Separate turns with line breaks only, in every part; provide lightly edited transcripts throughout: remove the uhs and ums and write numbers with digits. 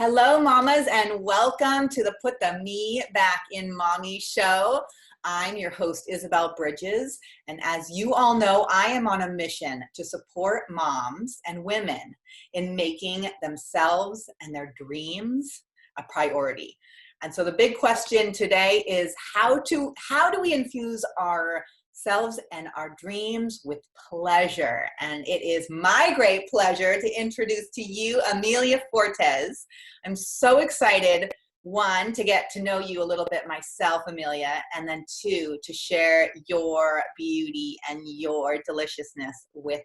Hello, mamas, and welcome to the Put the Me Back in Mommy show. I'm your host, Isabelle Bridges, and as you all know, I am on a mission to support moms and women in making themselves and their dreams a priority. And so the big question today is how do we infuse ourselves and our dreams with pleasure? And it is my great pleasure to introduce to you Amelia Fortes. I'm so excited, one, to get to know you a little bit myself, Amelia, and then two, to share your beauty and your deliciousness with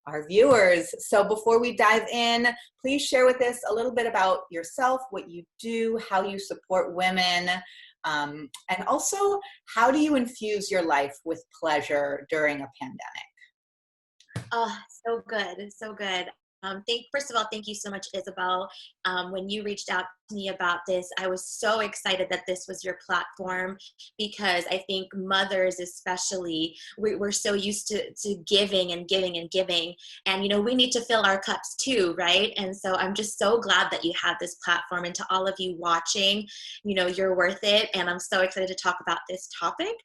our viewers. So before we dive in, please share with us a little bit about yourself, what you do, how you support women, and also how do you infuse your life with pleasure during a pandemic?
Oh, so good, so good. First of all, thank you so much, Isabelle. When you reached out to me about this, I was so excited that this was your platform because I think mothers especially, we're so used to giving and giving and giving. And, you know, we need to fill our cups too, right? And so I'm just so glad that you have this platform. And to all of you watching, you know, you're worth it. And I'm so excited to talk about this topic.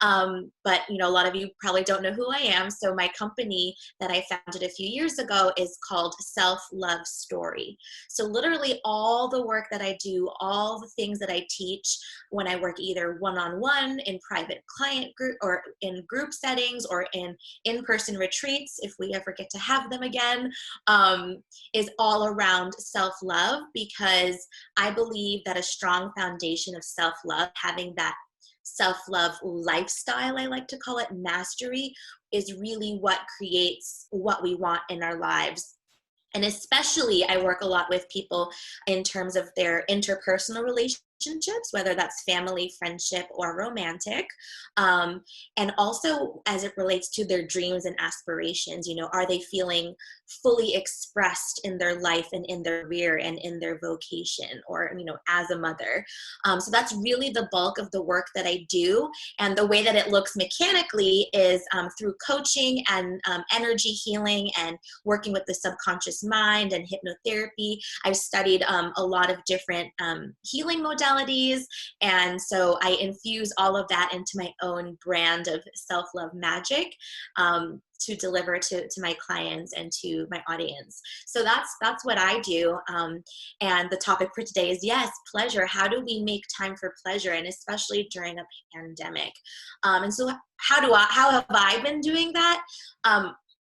But you know, a lot of you probably don't know who I am. So my company that I founded a few years ago is called Self-Love Story. So literally all the work that I do, all the things that I teach when I work either one-on-one in private client group or in group settings or in in-person retreats, if we ever get to have them again, is all around self-love, because I believe that a strong foundation of self-love, having that self-love lifestyle, I like to call it, mastery, is really what creates what we want in our lives. And especially, I work a lot with people in terms of their interpersonal relationships, whether that's family, friendship, or romantic. And also as it relates to their dreams and aspirations, you know, are they feeling fully expressed in their life and in their career and in their vocation, or, you know, as a mother. So that's really the bulk of the work that I do. And the way that it looks mechanically is through coaching and energy healing and working with the subconscious mind and hypnotherapy. I've studied a lot of different healing modalities. And so I infuse all of that into my own brand of self-love magic to deliver to my clients and to my audience. So that's what I do. And the topic for today is, yes, pleasure. How do we make time for pleasure? And especially during a pandemic. And so how have I been doing that?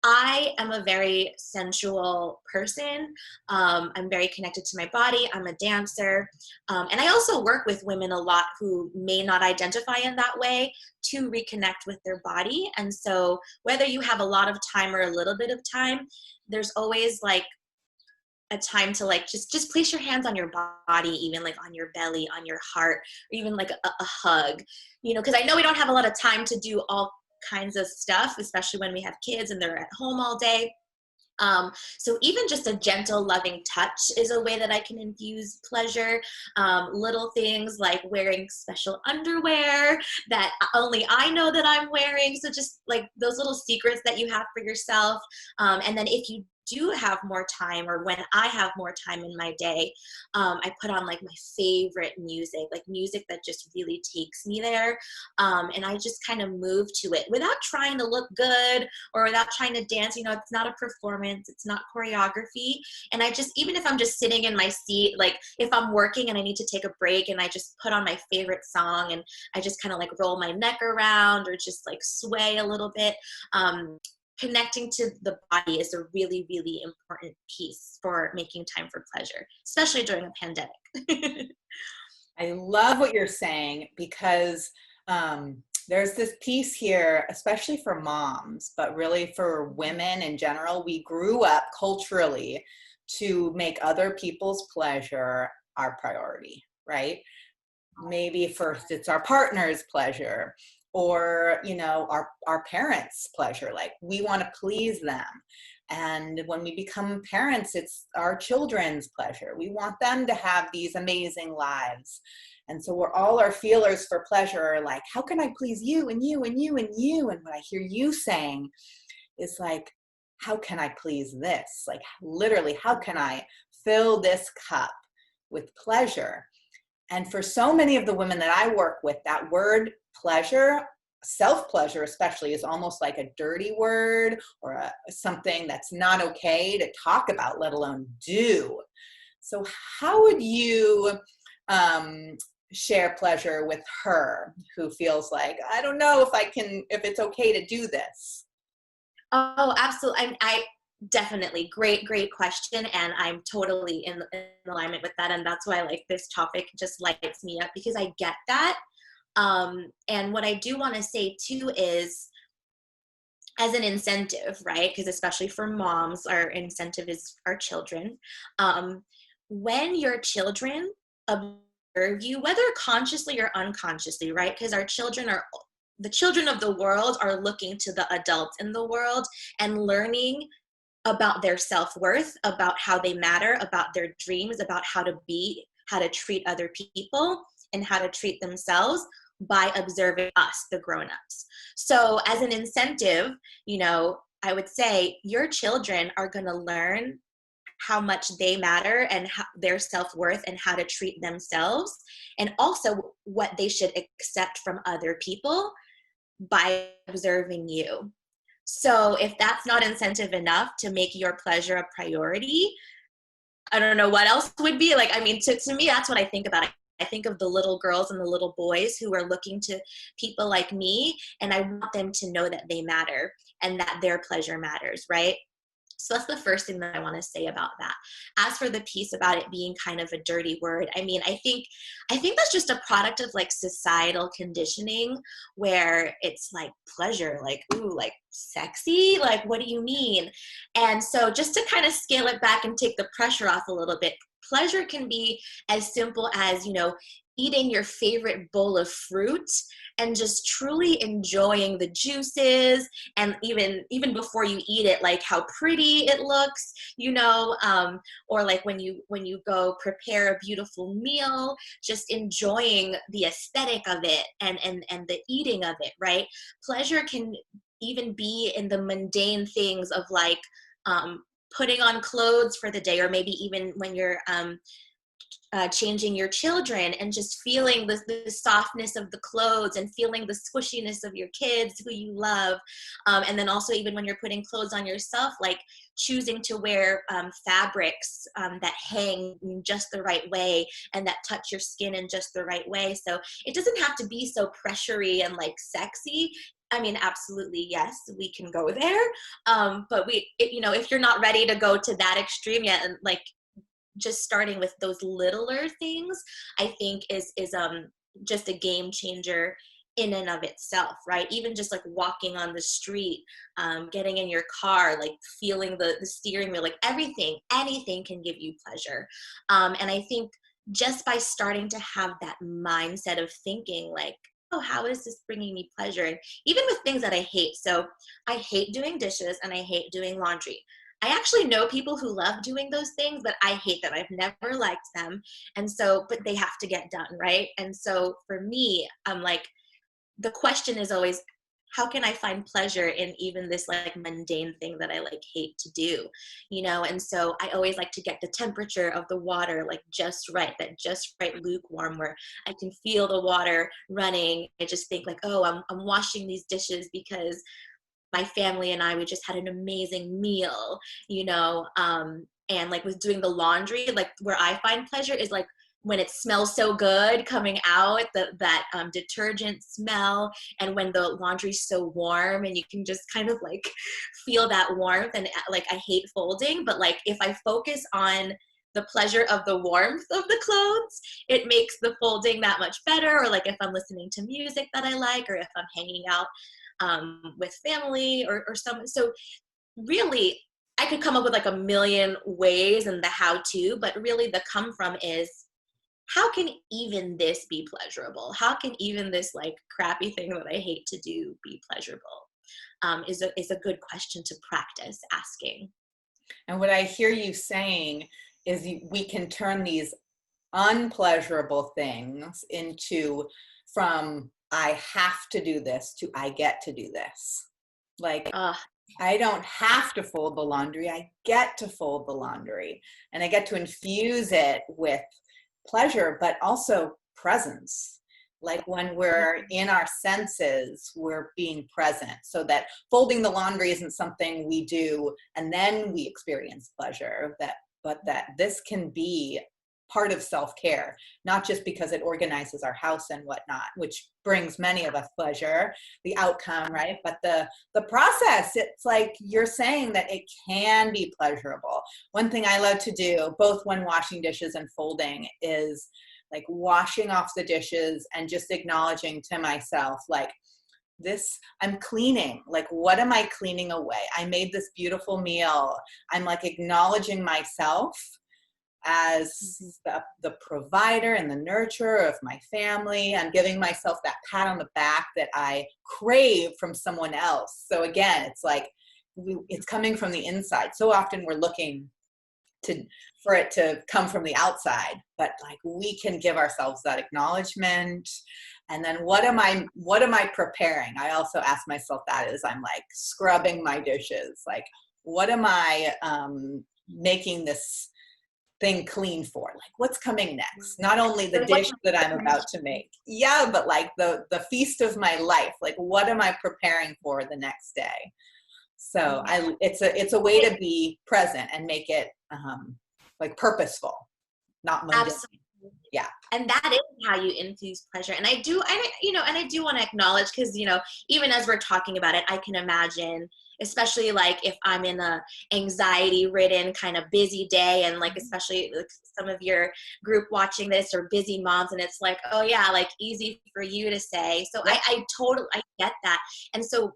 I am a very sensual person. I'm very connected to my body. I'm a dancer. And I also work with women a lot who may not identify in that way to reconnect with their body. And so whether you have a lot of time or a little bit of time, there's always like a time to like just place your hands on your body, even like on your belly, on your heart, or even like a hug, you know, because I know we don't have a lot of time to do all kinds of stuff, especially when we have kids and they're at home all day. So even just a gentle, loving touch is a way that I can infuse pleasure. Little things like wearing special underwear that only I know that I'm wearing. So just like those little secrets that you have for yourself. And then if you do have more time, or when I have more time in my day, I put on like my favorite music, like music that just really takes me there. And I just kind of move to it without trying to look good or without trying to dance. You know, it's not a performance, it's not choreography. And I just, even if I'm just sitting in my seat, like if I'm working and I need to take a break and I just put on my favorite song and I just kind of like roll my neck around or just like sway a little bit. Connecting to the body is a really, really important piece for making time for pleasure, especially during a pandemic.
I love what you're saying, because there's this piece here, especially for moms, but really for women in general. We grew up culturally to make other people's pleasure our priority, right? Maybe first it's our partner's pleasure, or, you know, our parents' pleasure, like we want to please them. And when we become parents, it's our children's pleasure. We want them to have these amazing lives. And so we're all our feelers for pleasure are like, how can I please you and you and you and you? And what I hear you saying is like, how can I please this? Like literally, how can I fill this cup with pleasure. And for so many of the women that I work with, that word pleasure, self-pleasure especially, is almost like a dirty word or something that's not okay to talk about, let alone do. So how would you share pleasure with her who feels like, I don't know if it's okay to do this?
Oh, absolutely. I definitely, great question. And I'm totally in alignment with that. And that's why like this topic just lights me up, because I get that. And what I do want to say too is, as an incentive, right? Because especially for moms, our incentive is our children. When your children observe you, whether consciously or unconsciously, right? Because our children are, the children of the world are looking to the adults in the world and learning about their self-worth, about how they matter, about their dreams, about how to be, how to treat other people, and how to treat themselves by observing us, the grown-ups. So as an incentive, you know, I would say your children are going to learn how much they matter and how, their self-worth, and how to treat themselves, and also what they should accept from other people by observing you. So if that's not incentive enough to make your pleasure a priority, I don't know what else would be. Like, I mean, to me, that's what I think about. I think of the little girls and the little boys who are looking to people like me, and I want them to know that they matter and that their pleasure matters, right? So that's the first thing that I want to say about that. As for the piece about it being kind of a dirty word, I mean, I think that's just a product of like societal conditioning, where it's like pleasure, like, ooh, like sexy, like what do you mean? And so just to kind of scale it back and take the pressure off a little bit, pleasure can be as simple as, you know, eating your favorite bowl of fruit and just truly enjoying the juices, and even before you eat it, like how pretty it looks, you know, or like when you go prepare a beautiful meal, just enjoying the aesthetic of it and the eating of it, right? Pleasure can even be in the mundane things of like putting on clothes for the day, or maybe even when you're changing your children and just feeling the softness of the clothes and feeling the squishiness of your kids who you love. And then also even when you're putting clothes on yourself, like choosing to wear fabrics that hang in just the right way and that touch your skin in just the right way. So it doesn't have to be so pressury and like sexy. I mean, absolutely, yes, we can go there. But you know, if you're not ready to go to that extreme yet, and like, just starting with those littler things, I think is just a game changer in and of itself, right? Even just like walking on the street, getting in your car, like feeling the steering wheel, like anything can give you pleasure. And I think just by starting to have that mindset of thinking like, oh, how is this bringing me pleasure? And even with things that I hate. So I hate doing dishes and I hate doing laundry. I actually know people who love doing those things, but I hate them. I've never liked them. And so, but they have to get done, right? And so for me, I'm like, the question is always, how can I find pleasure in even this like mundane thing that I like hate to do, you know? And so I always like to get the temperature of the water like just right, that just right lukewarm, where I can feel the water running. I just think like, oh, I'm washing these dishes because my family and I, we just had an amazing meal, you know, and like with doing the laundry, like where I find pleasure is like when it smells so good coming out, that detergent smell, and when the laundry's so warm and you can just kind of like feel that warmth. And like, I hate folding, but like if I focus on the pleasure of the warmth of the clothes, it makes the folding that much better. Or like if I'm listening to music that I like, or if I'm hanging out with family or something. So really, I could come up with like a million ways and the how-to, but really the come from is, how can even this be pleasurable? How can even this like crappy thing that I hate to do be pleasurable? Is a good question to practice asking.
And what I hear you saying is we can turn these unpleasurable things into, from I have to do this to I get to do this. Like, I don't have to fold the laundry, I get to fold the laundry. And I get to infuse it with, pleasure, but also presence. Like when we're in our senses, we're being present, so that folding the laundry isn't something we do and then we experience pleasure, but that this can be part of self-care, not just because it organizes our house and whatnot, which brings many of us pleasure, the outcome, right? But the process, it's like you're saying that it can be pleasurable. One thing I love to do, both when washing dishes and folding, is like washing off the dishes and just acknowledging to myself, like, this, I'm cleaning, like, what am I cleaning away? I made this beautiful meal. I'm like acknowledging myself as the provider and the nurturer of my family. I'm giving myself that pat on the back that I crave from someone else. So again, it's like, it's coming from the inside. So often we're looking for it to come from the outside, but like we can give ourselves that acknowledgement. And then what am I preparing? I also ask myself that as I'm like scrubbing my dishes, like, what am I making this thing clean for? Like, what's coming next? Not only the dish that I'm about to make, yeah, but like the feast of my life. Like, what am I preparing for the next day? So it's a way to be present and make it like purposeful, not mundane.
Absolutely.
Yeah.
And that is how you infuse pleasure. And I do want to acknowledge, because, even as we're talking about it, I can imagine, especially like if I'm in a anxiety ridden kind of busy day, and like, especially like some of your group watching this are busy moms, and it's like, oh yeah, like easy for you to say. So I totally get that. And so,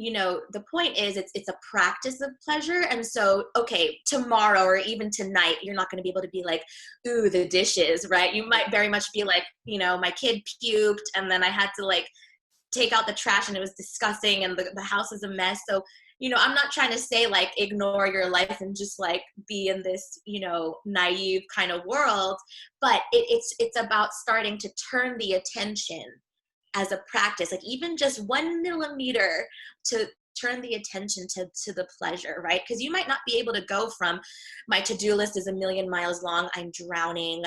the point is it's a practice of pleasure. And so, okay, tomorrow or even tonight, you're not going to be able to be like, ooh, the dishes, right? You might very much be like, my kid puked and then I had to like take out the trash and it was disgusting and the house is a mess. So, I'm not trying to say like ignore your life and just like be in this, naive kind of world, but it's about starting to turn the attention as a practice, like even just 1 millimeter to turn the attention to the pleasure, right? Because you might not be able to go from my to-do list is 1,000,000 miles long, I'm drowning,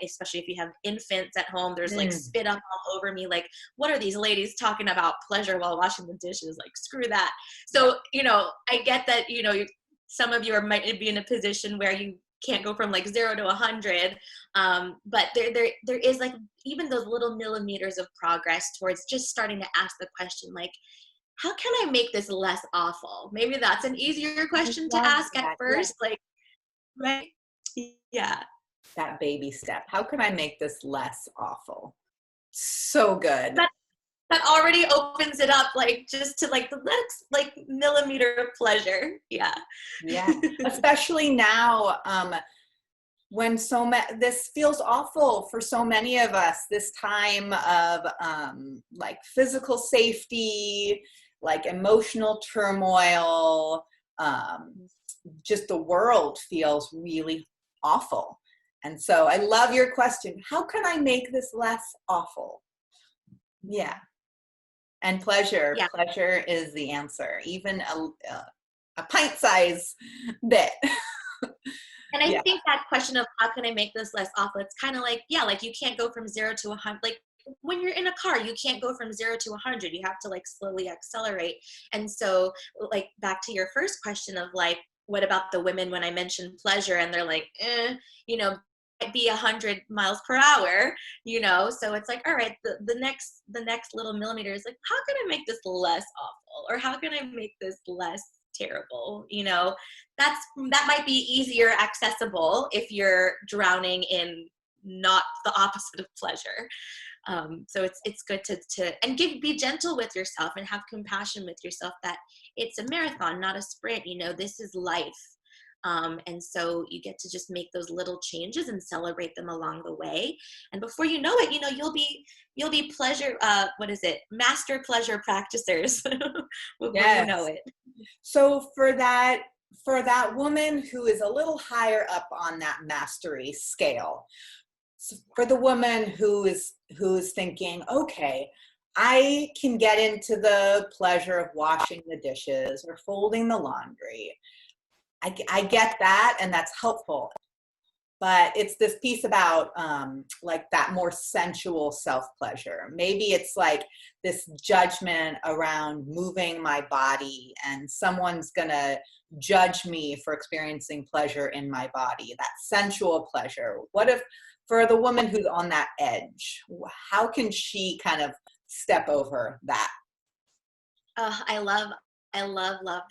especially if you have infants at home, there's like spit up all over me, like, what are these ladies talking about pleasure while washing the dishes? Like, screw that. So, I get that, some of you might be in a position where you can't go from like 0 to 100, but there is like even those little millimeters of progress towards just starting to ask the question, like, how can I make this less awful? Maybe that's an easier question to ask at first, like, right? Yeah.
That baby step. How can I make this less awful? So good.
That already opens it up, like, just to like the next like millimeter of pleasure. Yeah.
Yeah. Especially now, when this feels awful for so many of us, this time of like physical safety, like emotional turmoil, just the world feels really awful. And so I love your question. How can I make this less awful? Yeah. And pleasure is the answer, even a pint-size bit.
And I think that question of how can I make this less awful, it's kind of like, like you can't go from 0 to 100. Like when you're in a car, you can't go from 0 to 100. You have to like slowly accelerate. And so like back to your first question of like, what about the women when I mentioned pleasure and they're like, might be 100 miles per hour, so it's like, all right, the next little millimeter is like, how can I make this less awful, or how can I make this less terrible? That might be easier accessible if you're drowning in not the opposite of pleasure. So it's good to be gentle with yourself and have compassion with yourself, that it's a marathon, not a sprint. This is life. And so you get to just make those little changes and celebrate them along the way. And before you know it, you'll be pleasure, master pleasure practicers before you know it.
So for that woman who is a little higher up on that mastery scale, for the woman who is thinking, okay, I can get into the pleasure of washing the dishes or folding the laundry. I get that, and that's helpful. but it's this piece about like that more sensual self-pleasure. Maybe it's like this judgment around moving my body and someone's gonna judge me for experiencing pleasure in my body, that sensual pleasure. What if for the woman who's on that edge, how can she kind of step over that?
I love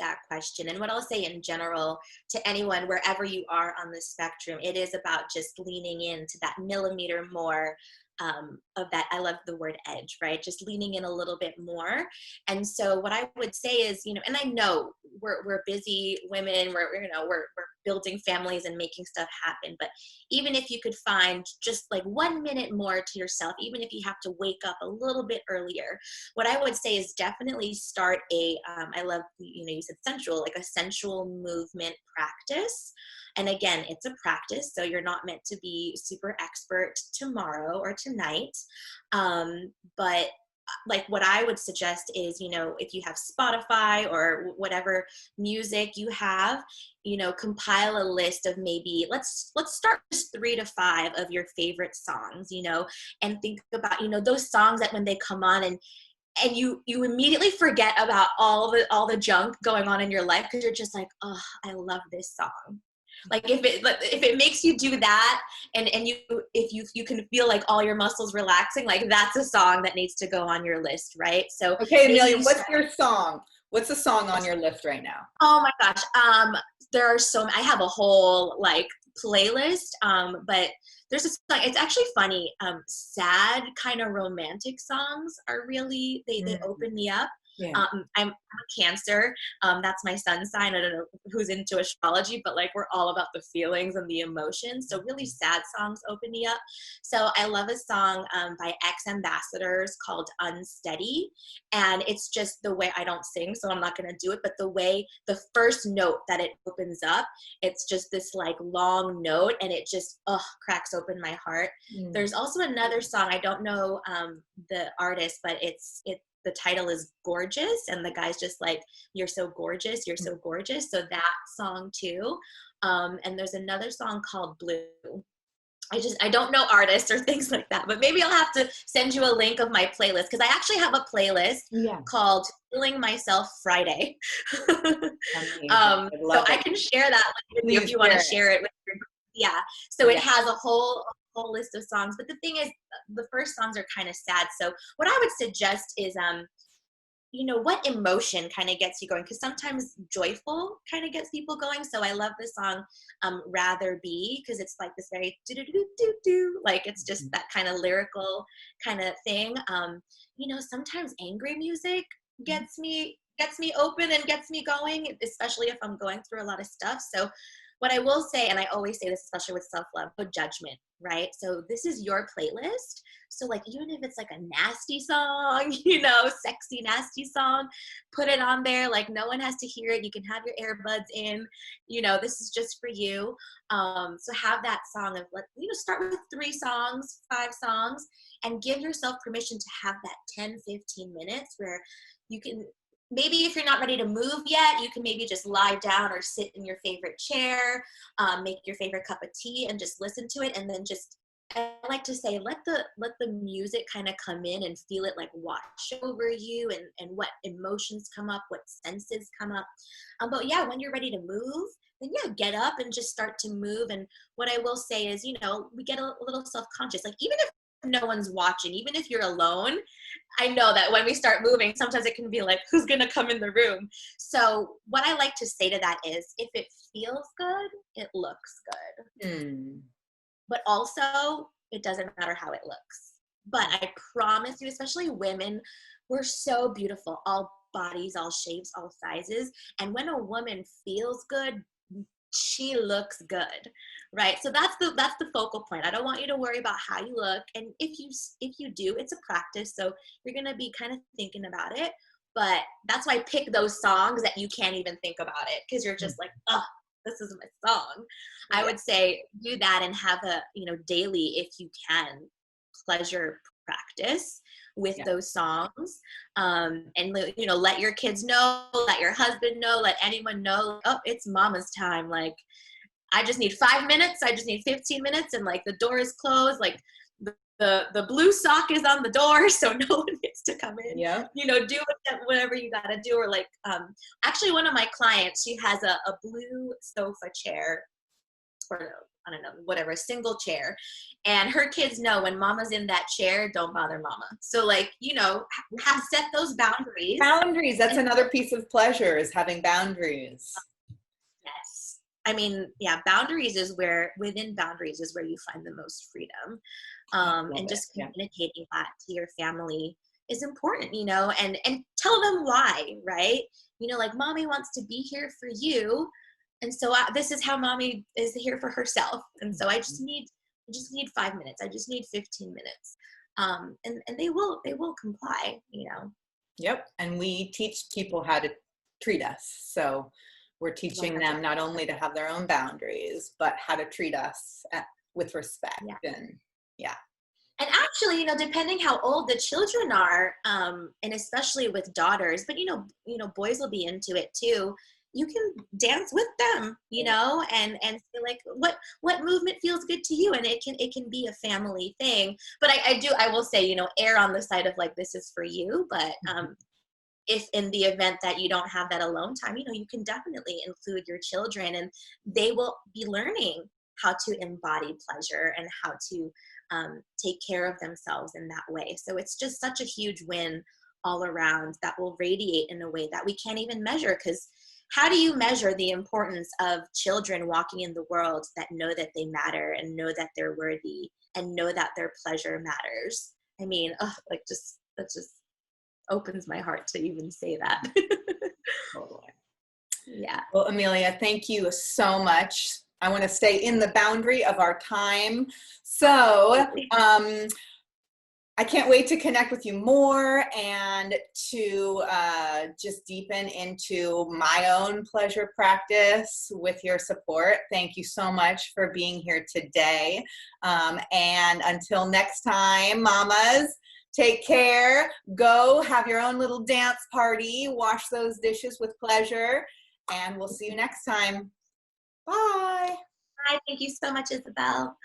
that question. And what I'll say in general to anyone, wherever you are on the spectrum, it is about just leaning into that millimeter more of that. I love the word edge, right? Just leaning in a little bit more. And so what I would say is, you know, and I know we're busy women, we're building families and making stuff happen. But even if you could find just like 1 minute more to yourself, even if you have to wake up a little bit earlier, what I would say is definitely start I love, you know, you said sensual, like a sensual movement practice. And again, it's a practice, so you're not meant to be super expert tomorrow or tonight. But like what I would suggest is, you know, if you have Spotify or whatever music you have, you know, compile a list of maybe, let's start with 3 to 5 of your favorite songs, you know, and think about, you know, those songs that when they come on and you immediately forget about all the junk going on in your life because you're just like, oh, I love this song. Like if it makes you do that and if you can feel like all your muscles relaxing, like that's a song that needs to go on your list, right? So
okay, Amelia, what's your song? What's the song on your list right now?
Oh my gosh, there are so many. I have a whole like playlist, but there's a song. It's actually funny. Sad kind of romantic songs are really they open me up.
Yeah.
I'm a Cancer. That's my sun sign. I don't know who's into astrology, but like we're all about the feelings and the emotions. So really sad songs open me up. So I love a song by ex-ambassadors called Unsteady. And it's just the way, I don't sing, so I'm not going to do it, but the way the first note that it opens up, it's just this like long note and it just, cracks open my heart. There's also another song, I don't know the artist, but the title is Gorgeous, and the guy's just like, you're so gorgeous, you're so gorgeous. So that song too. And there's another song called Blue. I don't know artists or things like that, but maybe I'll have to send you a link of my playlist because I actually have a playlist called Feeling Myself Friday. So I can share that with you if you want to share it with your group. Yeah. So it has a whole list of songs, but the thing is the first songs are kind of sad. So what I would suggest is you know, what emotion kind of gets you going, because sometimes joyful kind of gets people going. So I love the song Rather Be, because it's like this very do like it's just that kind of lyrical kind of thing. You know, sometimes angry music gets me open and gets me going, especially if I'm going through a lot of stuff. So what I will say, and I always say this, especially with self-love, no judgment, right? So this is your playlist. So like, even if it's like a nasty song, you know, sexy, nasty song, put it on there. Like no one has to hear it. You can have your earbuds in, you know, this is just for you. So have that song of like, you know, start with 3 songs, 5 songs, and give yourself permission to have that 10, 15 minutes where you can, maybe if you're not ready to move yet, you can maybe just lie down or sit in your favorite chair, make your favorite cup of tea and just listen to it. And then just, I like to say, let the music kind of come in and feel it like wash over you and what emotions come up, what senses come up. But yeah, when you're ready to move, then yeah, get up and just start to move. And what I will say is, you know, we get a little self-conscious, like even if no one's watching, even if you're alone, I know that when we start moving, sometimes it can be like, who's gonna come in the room? So what I like to say to that is, if it feels good, it looks good. But also, it doesn't matter how it looks. But I promise you, especially women, we're so beautiful, all bodies, all shapes, all sizes. And when a woman feels good, she looks good, right? So that's the focal point. I don't want you to worry about how you look. And if you do, it's a practice. So you're going to be kind of thinking about it. But that's why I pick those songs that you can't even think about it, because you're just like, oh, this is my song. Yeah. I would say do that and have a, you know, daily, if you can, pleasure practice with those songs. And, you know, let your kids know, let your husband know, let anyone know, oh, it's mama's time. Like, I just need 5 minutes. I just need 15 minutes. And like the door is closed, like the blue sock is on the door, so no one gets to come in.
Yeah.
You know, do whatever you gotta do. Or like, actually one of my clients, she has a blue sofa chair, or I don't know, whatever, a single chair. And her kids know when mama's in that chair, don't bother mama. So like, you know, set those boundaries.
Boundaries, that's another piece of pleasure, is having boundaries.
Yes. I mean, yeah, boundaries is where, within boundaries is where you find the most freedom. And just communicating that to your family is important, you know, and tell them why, right? You know, like mommy wants to be here for you. And so this is how mommy is here for herself. And so I just need 5 minutes. I just need 15 minutes. And they will comply, you know?
Yep. And we teach people how to treat us. So we're teaching them not only to have their own boundaries, but how to treat us with respect. And
And actually, you know, depending how old the children are, and especially with daughters, but you know, boys will be into it too. You can dance with them, you know, and say like, what movement feels good to you, and it can be a family thing. But I will say, you know, err on the side of like, this is for you. But if in the event that you don't have that alone time, you know, you can definitely include your children, and they will be learning how to embody pleasure and how to take care of themselves in that way. So it's just such a huge win all around that will radiate in a way that we can't even measure. Because how do you measure the importance of children walking in the world that know that they matter and know that they're worthy and know that their pleasure matters? I mean, that just opens my heart to even say that.
totally.
Yeah.
Well, Amelia, thank you so much. I want to stay in the boundary of our time. So I can't wait to connect with you more and to just deepen into my own pleasure practice with your support. Thank you so much for being here today. And until next time, mamas, take care. Go have your own little dance party. Wash those dishes with pleasure. And we'll see you next time. Bye.
Hi, thank you so much, Isabelle.